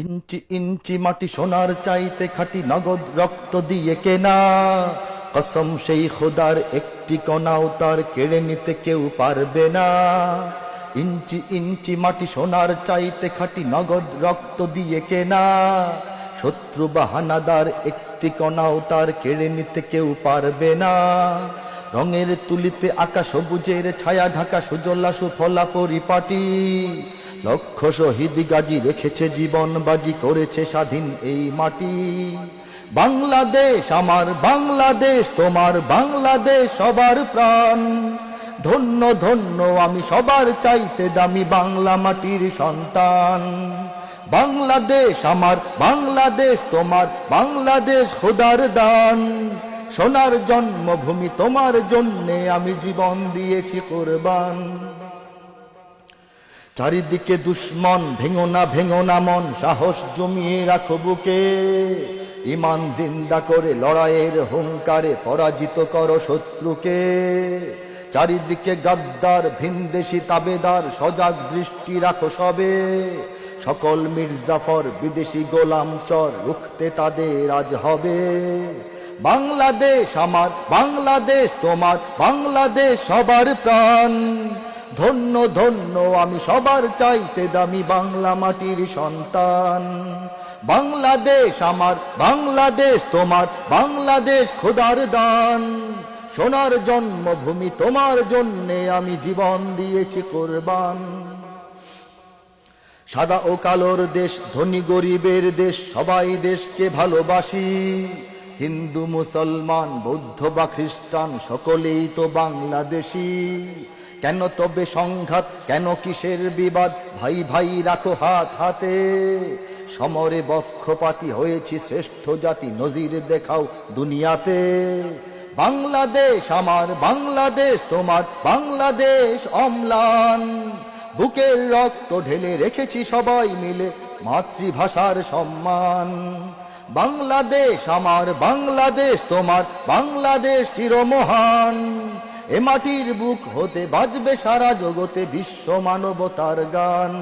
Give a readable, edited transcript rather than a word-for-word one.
ইঞ্চি ইঞ্চি মাটি সোনার চাইতে খাঁটি নগদ রক্ত দিয়ে কেনা, কসম সেই খোদার একটি কণাও তার কেড়ে নিতে কেউ পারবে না। ইঞ্চি ইঞ্চি মাটি সোনার চাইতে খাঁটি নগদ রক্ত দিয়ে কেনা, শত্রু বাহানাদার একটি কণাও তার কেড়ে নিতে কেউ পারবে না। রঙের তুলিতে আঁকা সবুজের ছায়া ঢাকা সুজলা সুফলা পরিপাটি, লক্ষ শহীদ গাজী রেখেছে জীবন বাজি, করেছে স্বাধীন এই মাটি। বাংলাদেশ আমার বাংলাদেশ, তোমার বাংলাদেশ সবার প্রাণ। ধন্য ধন্য আমি সবার চাইতে দামি বাংলা মাটির সন্তান। বাংলাদেশ আমার বাংলাদেশ, তোমার বাংলাদেশ খোদার দান। সোনার জন্মভূমি তোমার জন্যে আমি জীবন দিয়েছি কোরবান। চারিদিকে দুশ্মন, ভেঙো না মন, সাহস জমিয়ে রাখো বুকে। ইমান জিন্দা করে লড়াইয়ের হুঙ্কারে পরাজিত করো শত্রুকে। চারিদিকে গাদ্দার ভিনদেশি তাবেদার, সজাগ দৃষ্টি রাখো সবে। সকল মির্জাফর বিদেশি গোলাম চর, রুখতে তাদের আজ হবে। বাংলাদেশ আমার বাংলাদেশ, তোমার বাংলাদেশ সবার প্রাণ। ধন্য ধন্য আমি সবার চাইতে দামি বাংলা মাটির সন্তান। বাংলাদেশ আমার বাংলাদেশ, তোমার বাংলাদেশ খোদার দান। সোনার জন্মভূমি তোমার জন্যে আমি জীবন দিয়েছি কোরবান। সাদা ও কালোর দেশ, ধনী গরিবের দেশ, সবাই দেশকে ভালোবাসি। হিন্দু মুসলমান বৌদ্ধ বা খ্রিস্টান সকলেই তো বাংলাদেশী। কেন তবে সংঘাত, কেন কিসের বিবাদ, ভাই ভাই রাখো হাত হাতে। সমরে বক্ষপাতী হয়েছি শ্রেষ্ঠ জাতি, নজির দেখাও দুনিয়াতে। বাংলাদেশ আমার বাংলাদেশ, তোমার বাংলাদেশ অম্লান। বুকের রক্ত ঢেলে রেখেছি সবাই মিলে মাতৃভাষার সম্মান। বাংলাদেশ আমার বাংলাদেশ, তোমার বাংলাদেশ চিরমহান। এ মাটির বুক হতে বাজবে সারা জগতে বিশ্ব মানবতার গান।